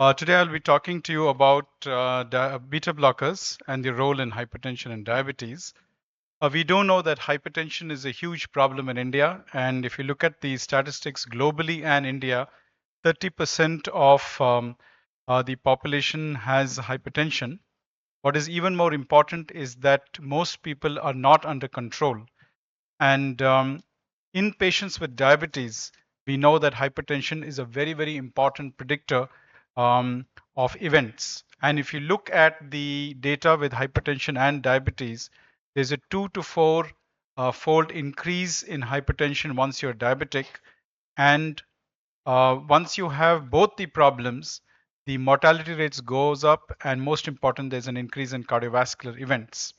Today I'll be talking to you about beta blockers and their role in hypertension and diabetes. We do know that hypertension is a huge problem in India, and if you look at the statistics globally and India, 30% of the population has hypertension. What is even more important is that most people are not under control. And in patients with diabetes, we know that hypertension is a very, very important predictor um, of events. And if you look at the data with hypertension and diabetes, there's a 2 to 4 fold increase in hypertension once you're diabetic. And once you have both the problems, the mortality rates goes up, and most important, there's an increase in cardiovascular events.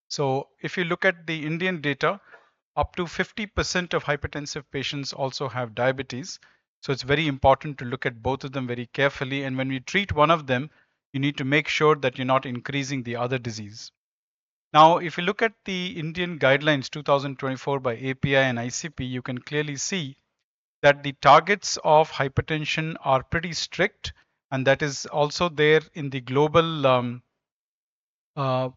So if you look at the Indian data, up to 50% of hypertensive patients also have diabetes. So it's very important to look at both of them very carefully. And when we treat one of them, you need to make sure that you're not increasing the other disease. Now, if you look at the Indian guidelines 2024 by API and ICP, you can clearly see that the targets of hypertension are pretty strict. And that is also there in the global uh,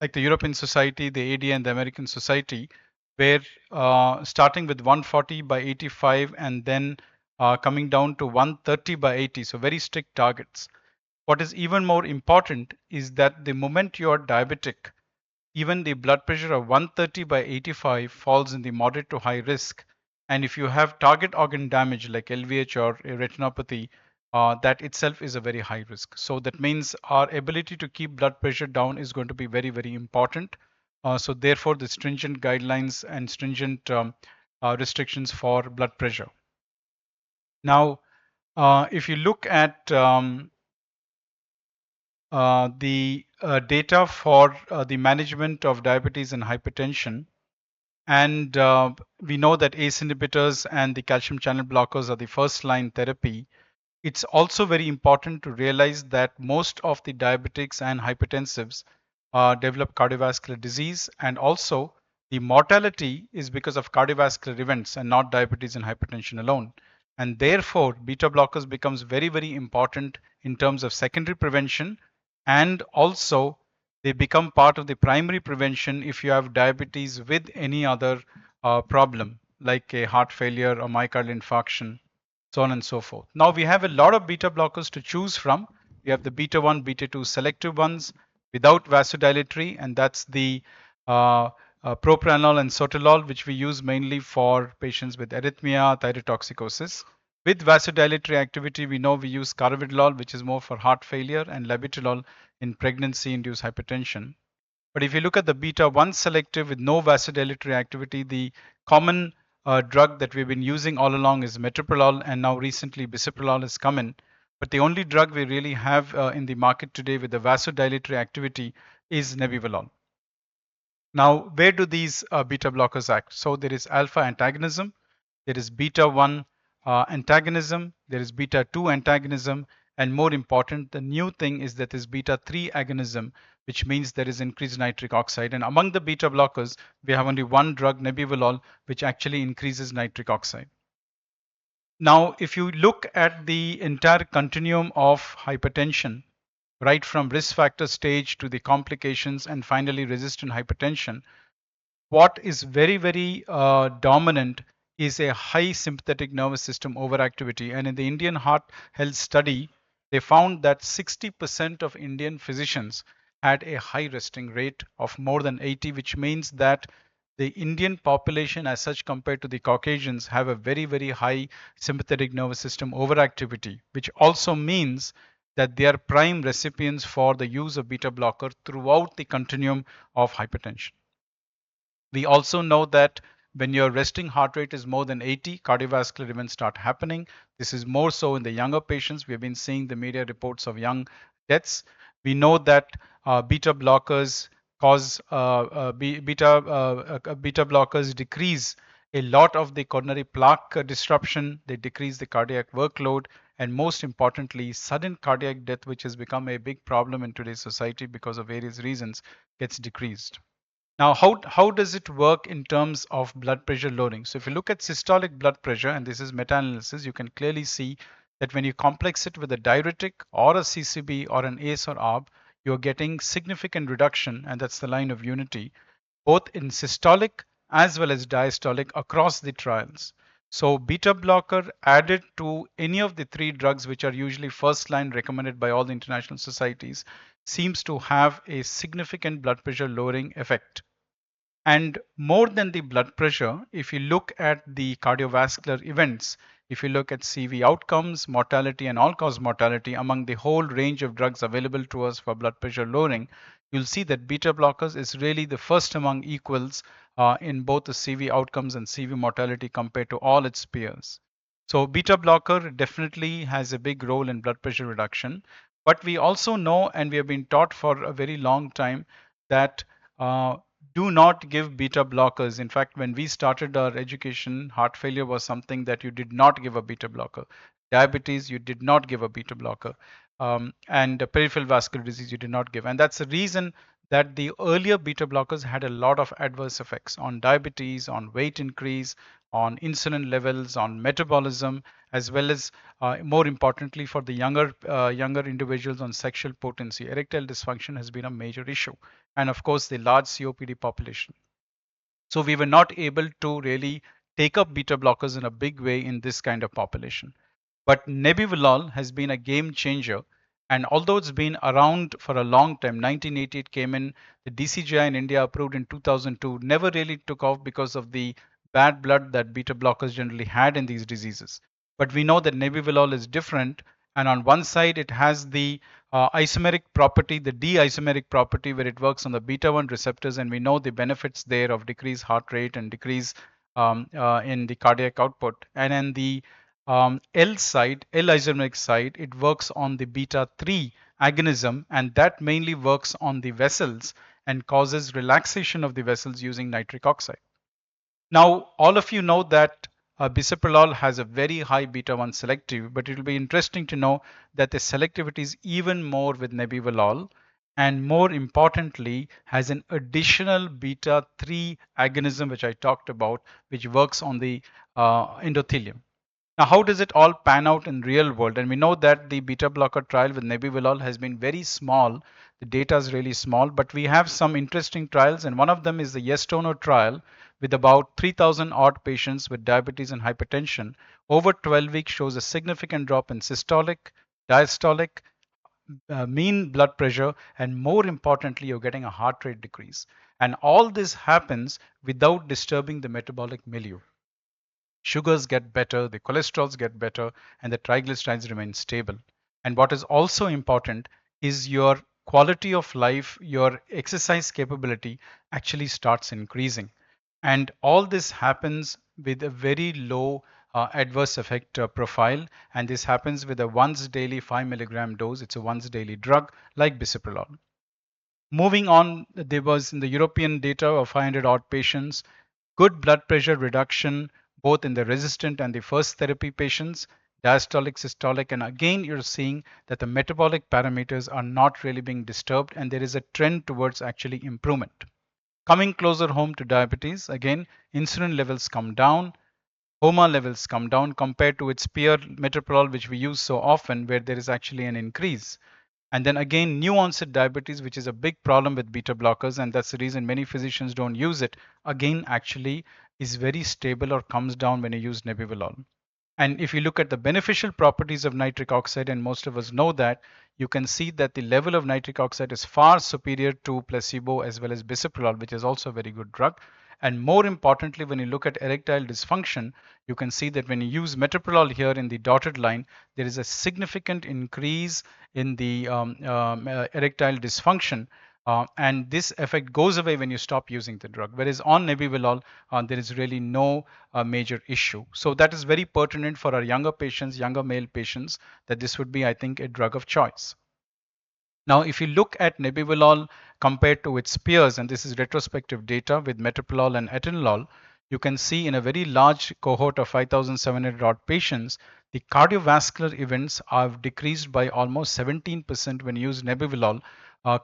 like the European Society, the ADA, and the American Society, where starting with 140 by 85 and then coming down to 130 by 80, so very strict targets. What is even more important is that the moment you are diabetic, even the blood pressure of 130 by 85 falls in the moderate to high risk. And if you have target organ damage like LVH or a retinopathy, that itself is a very high risk. So that means our ability to keep blood pressure down is going to be very, very important. So therefore, the stringent guidelines and stringent restrictions for blood pressure. Now, if you look at the data for the management of diabetes and hypertension, and we know that ACE inhibitors and the calcium channel blockers are the first line therapy. It's also very important to realize that most of the diabetics and hypertensives develop cardiovascular disease, and also the mortality is because of cardiovascular events and not diabetes and hypertension alone. And therefore, beta blockers becomes very, very important in terms of secondary prevention, and also they become part of the primary prevention if you have diabetes with any other problem like a heart failure or myocardial infarction, so on and so forth. Now we have a lot of beta blockers to choose from. We have the beta 1, beta 2 selective ones without vasodilatory, and that's the propranolol and sotalol, which we use mainly for patients with arrhythmia, thyrotoxicosis. With vasodilatory activity, we know we use carvedilol, which is more for heart failure, and labetalol in pregnancy-induced hypertension. But if you look at the beta 1 selective with no vasodilatory activity, the common drug that we've been using all along is metoprolol, and now recently bisoprolol has come in. But the only drug we really have in the market today with the vasodilatory activity is Nebivolol. Now, where do these beta blockers act? So there is alpha antagonism, there is beta 1 antagonism, there is beta 2 antagonism, and more important, the new thing is that there's beta 3 agonism, which means there is increased nitric oxide. And among the beta blockers, we have only one drug, Nebivolol, which actually increases nitric oxide. Now, if you look at the entire continuum of hypertension, right from risk factor stage to the complications and finally resistant hypertension, what is very, very dominant is a high sympathetic nervous system overactivity. And in the Indian Heart Health Study, they found that 60% of Indian physicians had a high resting rate of more than 80, which means that the Indian population as such compared to the Caucasians have a very, very high sympathetic nervous system overactivity, which also means that they are prime recipients for the use of beta blocker throughout the continuum of hypertension. We also know that when your resting heart rate is more than 80, cardiovascular events start happening. This is more so in the younger patients. We have been seeing the media reports of young deaths. We know that beta blockers cause beta blockers decrease a lot of the coronary plaque disruption. They decrease the cardiac workload, and most importantly, sudden cardiac death, which has become a big problem in today's society because of various reasons, gets decreased. Now, how does it work in terms of blood pressure lowering? So if you look at systolic blood pressure, and this is meta-analysis, you can clearly see that when you complex it with a diuretic or a CCB or an ACE or ARB, you're getting significant reduction, and that's the line of unity, both in systolic as well as diastolic across the trials. So beta blocker added to any of the three drugs which are usually first line recommended by all the international societies seems to have a significant blood pressure lowering effect. And more than the blood pressure, if you look at the cardiovascular events, if you look at CV outcomes, mortality, and all cause mortality among the whole range of drugs available to us for blood pressure lowering, you'll see that beta blockers is really the first among equals in both the CV outcomes and CV mortality compared to all its peers. So beta blocker definitely has a big role in blood pressure reduction. But we also know, and we have been taught for a very long time, that uh, do not give beta blockers. In fact, when we started our education, heart failure was something that you did not give a beta blocker. Diabetes, you did not give a beta blocker. And peripheral vascular disease, you did not give. And that's the reason that the earlier beta blockers had a lot of adverse effects on diabetes, on weight increase, on insulin levels, on metabolism, as well as more importantly for the younger individuals on sexual potency. Erectile dysfunction has been a major issue, and of course the large COPD population. So we were not able to really take up beta blockers in a big way in this kind of population. But Nebivolol has been a game changer. And although it's been around for a long time, 1980 it came in, the DCGI in India approved in 2002, never really took off because of the bad blood that beta blockers generally had in these diseases. But we know that Nebivolol is different. And on one side, it has the isomeric property, the D-isomeric property, where it works on the beta 1 receptors. And we know the benefits there of decreased heart rate and decrease in the cardiac output. And in the L side, L isomeric side, it works on the beta 3 agonism, and that mainly works on the vessels and causes relaxation of the vessels using nitric oxide. Now, all of you know that bisoprolol has a very high beta 1 selective, but it will be interesting to know that the selectivity is even more with nebivolol, and more importantly, has an additional beta 3 agonism, which I talked about, which works on the endothelium. Now, how does it all pan out in real world? And we know that the beta blocker trial with nebivolol has been very small. The data is really small, but we have some interesting trials, and one of them is the Yestono trial with about 3,000 odd patients with diabetes and hypertension. Over 12 weeks shows a significant drop in systolic, diastolic, mean blood pressure, and more importantly, you're getting a heart rate decrease. And all this happens without disturbing the metabolic milieu. Sugars get better, the cholesterols get better, and the triglycerides remain stable. And what is also important is your quality of life, your exercise capability actually starts increasing. And all this happens with a very low adverse effect profile. And this happens with a once daily 5 milligram dose. It's a once daily drug like bisoprolol. Moving on, there was in the European data of 500 odd patients, good blood pressure reduction both in the resistant and the first therapy patients, diastolic, systolic, and again you're seeing that the metabolic parameters are not really being disturbed, and there is a trend towards actually improvement. Coming closer home to diabetes, again insulin levels come down, HOMA levels come down compared to its peer metoprolol, which we use so often, where there is actually an increase. And then again, new onset diabetes, which is a big problem with beta blockers, and that's the reason many physicians don't use it, again, actually is very stable or comes down when you use nebivolol. And if you look at the beneficial properties of nitric oxide, and most of us know that, you can see that the level of nitric oxide is far superior to placebo as well as bisoprolol, which is also a very good drug. And more importantly, when you look at erectile dysfunction, you can see that when you use metoprolol here in the dotted line, there is a significant increase in the erectile dysfunction. And this effect goes away when you stop using the drug. Whereas on nebivolol, there is really no major issue. So that is very pertinent for our younger patients, younger male patients, that this would be, I think, a drug of choice. Now, if you look at nebivolol compared to its peers, and this is retrospective data with metoprolol and atenolol, you can see in a very large cohort of 5,700 odd patients, the cardiovascular events have decreased by almost 17% when used nebivolol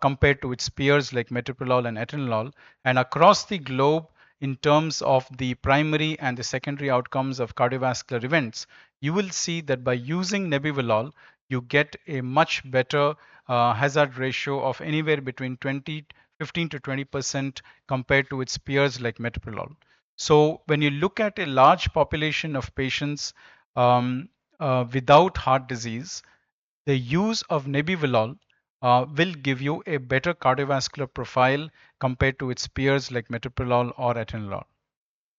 compared to its peers like metoprolol and atenolol. And across the globe, in terms of the primary and the secondary outcomes of cardiovascular events, you will see that by using Nebivolol, you get a much better hazard ratio of anywhere between 15 to 20% compared to its peers like metoprolol. So when you look at a large population of patients um, without heart disease, the use of Nebivolol will give you a better cardiovascular profile compared to its peers like metoprolol or atenolol.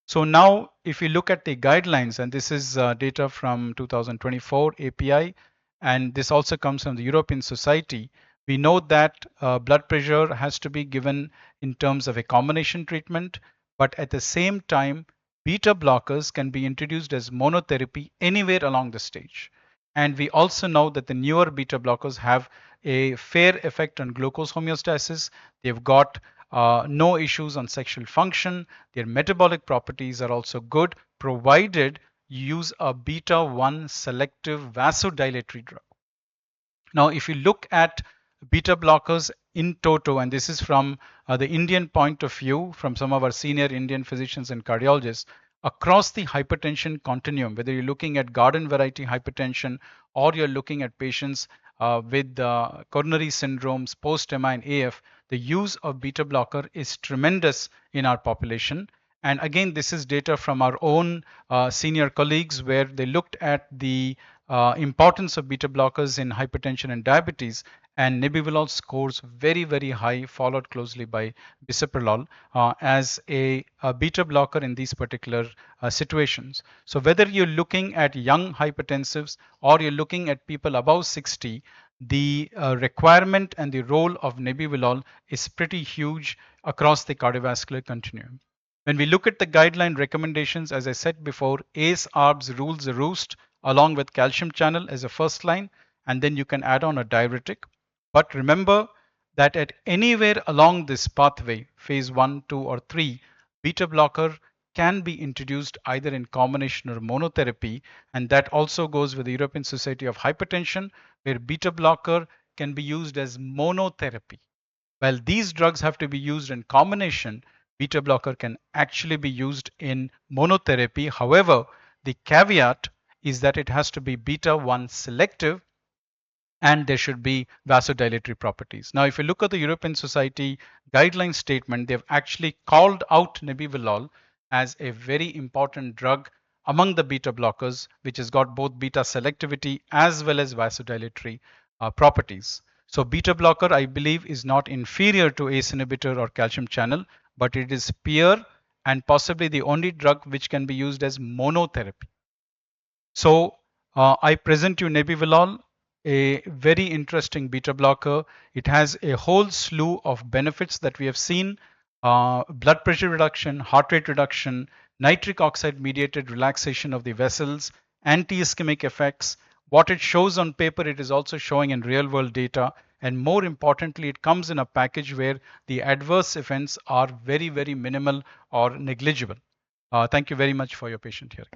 So now, if you look at the guidelines, and this is data from 2024 API, and this also comes from the European Society, we know that blood pressure has to be given in terms of a combination treatment, but at the same time, beta blockers can be introduced as monotherapy anywhere along the stage. And we also know that the newer beta blockers have a fair effect on glucose homeostasis. They've got no issues on sexual function. Their metabolic properties are also good, provided you use a beta 1 selective vasodilatory drug. Now, if you look at beta blockers in toto, and this is from the Indian point of view, from some of our senior Indian physicians and cardiologists, across the hypertension continuum, whether you're looking at garden variety hypertension or you're looking at patients with coronary syndromes, post-MI and AF, the use of beta blocker is tremendous in our population. And again, this is data from our own senior colleagues where they looked at the importance of beta blockers in hypertension and diabetes, and Nebivolol scores very, very high, followed closely by bisoprolol as a beta blocker in these particular situations. So whether you're looking at young hypertensives or you're looking at people above 60, the requirement and the role of Nebivolol is pretty huge across the cardiovascular continuum. When we look at the guideline recommendations, as I said before, ACE-ARBs rules the roost along with calcium channel as a first line, and then you can add on a diuretic. But remember that at anywhere along this pathway, phase 1, 2, or 3, beta blocker can be introduced either in combination or monotherapy, and that also goes with the European Society of Hypertension, where beta blocker can be used as monotherapy. While these drugs have to be used in combination, beta blocker can actually be used in monotherapy. However, the caveat is that it has to be beta 1 selective and there should be vasodilatory properties. Now, if you look at the European Society guideline statement, they've actually called out Nebivolol as a very important drug among the beta blockers, which has got both beta selectivity as well as vasodilatory properties. So beta blocker, I believe, is not inferior to ACE inhibitor or calcium channel, but it is peer and possibly the only drug which can be used as monotherapy. So I present you Nebivolol, a very interesting beta blocker. It has a whole slew of benefits that we have seen: blood pressure reduction, heart rate reduction, nitric oxide mediated relaxation of the vessels, anti-ischemic effects. What it shows on paper, it is also showing in real world data. And more importantly, it comes in a package where the adverse events are very, very minimal or negligible. Thank you very much for your patient hearing.